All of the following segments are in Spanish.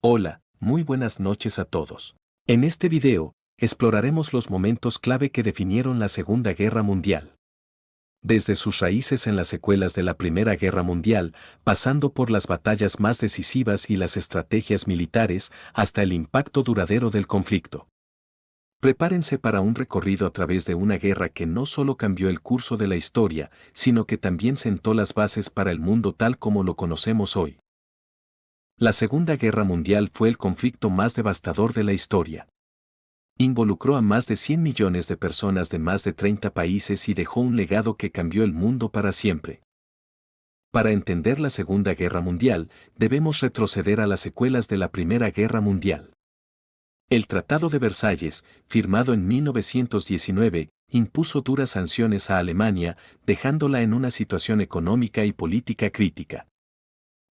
Hola, muy buenas noches a todos. En este video, exploraremos los momentos clave que definieron la Segunda Guerra Mundial. Desde sus raíces en las secuelas de la Primera Guerra Mundial, pasando por las batallas más decisivas y las estrategias militares, hasta el impacto duradero del conflicto. Prepárense para un recorrido a través de una guerra que no solo cambió el curso de la historia, sino que también sentó las bases para el mundo tal como lo conocemos hoy. La Segunda Guerra Mundial fue el conflicto más devastador de la historia. Involucró a más de 100 millones de personas de más de 30 países y dejó un legado que cambió el mundo para siempre. Para entender la Segunda Guerra Mundial, debemos retroceder a las secuelas de la Primera Guerra Mundial. El Tratado de Versalles, firmado en 1919, impuso duras sanciones a Alemania, dejándola en una situación económica y política crítica.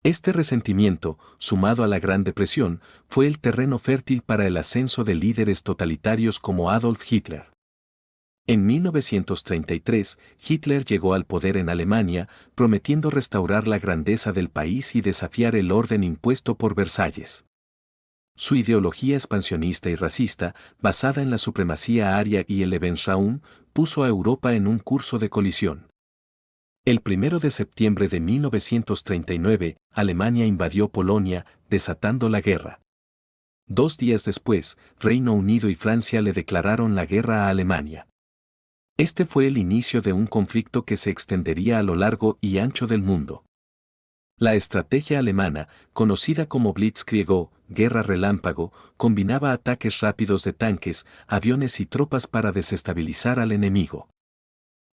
Este resentimiento, sumado a la Gran Depresión, fue el terreno fértil para el ascenso de líderes totalitarios como Adolf Hitler. En 1933, Hitler llegó al poder en Alemania, prometiendo restaurar la grandeza del país y desafiar el orden impuesto por Versalles. Su ideología expansionista y racista, basada en la supremacía aria y el Lebensraum, puso a Europa en un curso de colisión. El 1 de septiembre de 1939, Alemania invadió Polonia, desatando la guerra. 2 días después, Reino Unido y Francia le declararon la guerra a Alemania. Este fue el inicio de un conflicto que se extendería a lo largo y ancho del mundo. La estrategia alemana, conocida como Blitzkrieg o guerra relámpago, combinaba ataques rápidos de tanques, aviones y tropas para desestabilizar al enemigo.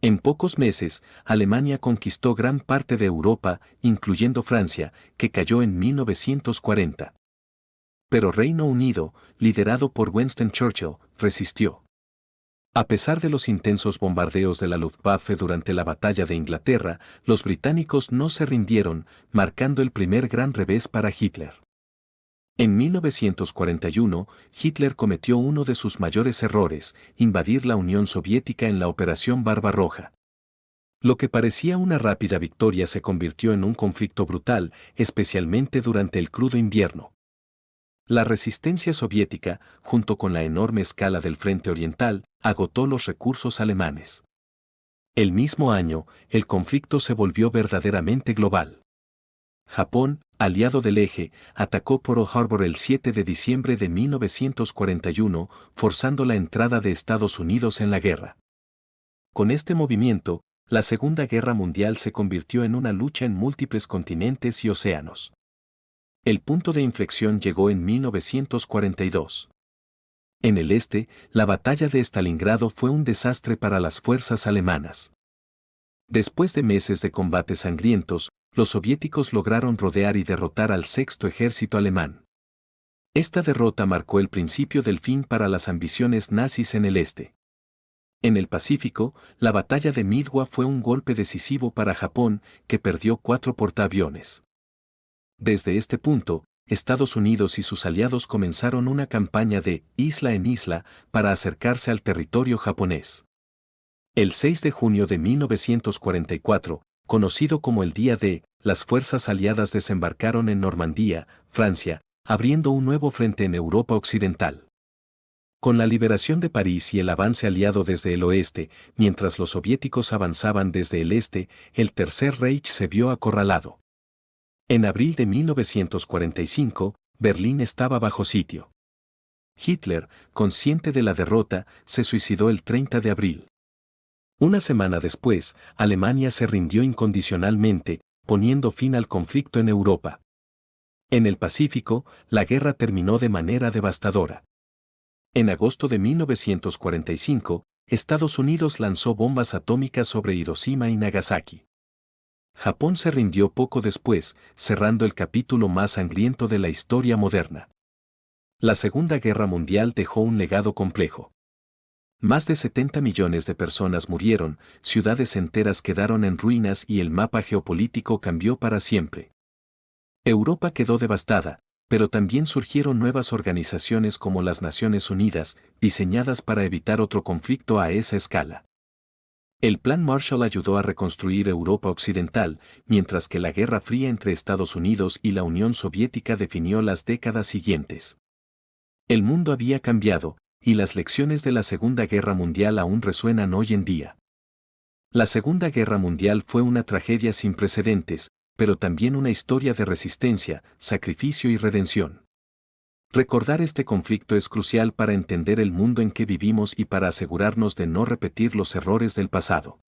En pocos meses, Alemania conquistó gran parte de Europa, incluyendo Francia, que cayó en 1940. Pero Reino Unido, liderado por Winston Churchill, resistió. A pesar de los intensos bombardeos de la Luftwaffe durante la Batalla de Inglaterra, los británicos no se rindieron, marcando el primer gran revés para Hitler. En 1941, Hitler cometió uno de sus mayores errores, invadir la Unión Soviética en la Operación Barbarroja. Lo que parecía una rápida victoria se convirtió en un conflicto brutal, especialmente durante el crudo invierno. La resistencia soviética, junto con la enorme escala del Frente Oriental, agotó los recursos alemanes. El mismo año, el conflicto se volvió verdaderamente global. Japón, aliado del Eje, atacó Pearl Harbor el 7 de diciembre de 1941, forzando la entrada de Estados Unidos en la guerra. Con este movimiento, la Segunda Guerra Mundial se convirtió en una lucha en múltiples continentes y océanos. El punto de inflexión llegó en 1942. En el este, la batalla de Stalingrado fue un desastre para las fuerzas alemanas. Después de meses de combates sangrientos, los soviéticos lograron rodear y derrotar al Sexto Ejército alemán. Esta derrota marcó el principio del fin para las ambiciones nazis en el este. En el Pacífico, la batalla de Midway fue un golpe decisivo para Japón, que perdió 4 portaaviones. Desde este punto, Estados Unidos y sus aliados comenzaron una campaña de isla en isla para acercarse al territorio japonés. El 6 de junio de 1944, conocido como el Día D, las fuerzas aliadas desembarcaron en Normandía, Francia, abriendo un nuevo frente en Europa Occidental. Con la liberación de París y el avance aliado desde el oeste, mientras los soviéticos avanzaban desde el este, el Tercer Reich se vio acorralado. En abril de 1945, Berlín estaba bajo sitio. Hitler, consciente de la derrota, se suicidó el 30 de abril. Una semana después, Alemania se rindió incondicionalmente, poniendo fin al conflicto en Europa. En el Pacífico, la guerra terminó de manera devastadora. En agosto de 1945, Estados Unidos lanzó bombas atómicas sobre Hiroshima y Nagasaki. Japón se rindió poco después, cerrando el capítulo más sangriento de la historia moderna. La Segunda Guerra Mundial dejó un legado complejo. Más de 70 millones de personas murieron, ciudades enteras quedaron en ruinas y el mapa geopolítico cambió para siempre. Europa quedó devastada, pero también surgieron nuevas organizaciones como las Naciones Unidas, diseñadas para evitar otro conflicto a esa escala. El Plan Marshall ayudó a reconstruir Europa Occidental, mientras que la Guerra Fría entre Estados Unidos y la Unión Soviética definió las décadas siguientes. El mundo había cambiado, y las lecciones de la Segunda Guerra Mundial aún resuenan hoy en día. La Segunda Guerra Mundial fue una tragedia sin precedentes, pero también una historia de resistencia, sacrificio y redención. Recordar este conflicto es crucial para entender el mundo en que vivimos y para asegurarnos de no repetir los errores del pasado.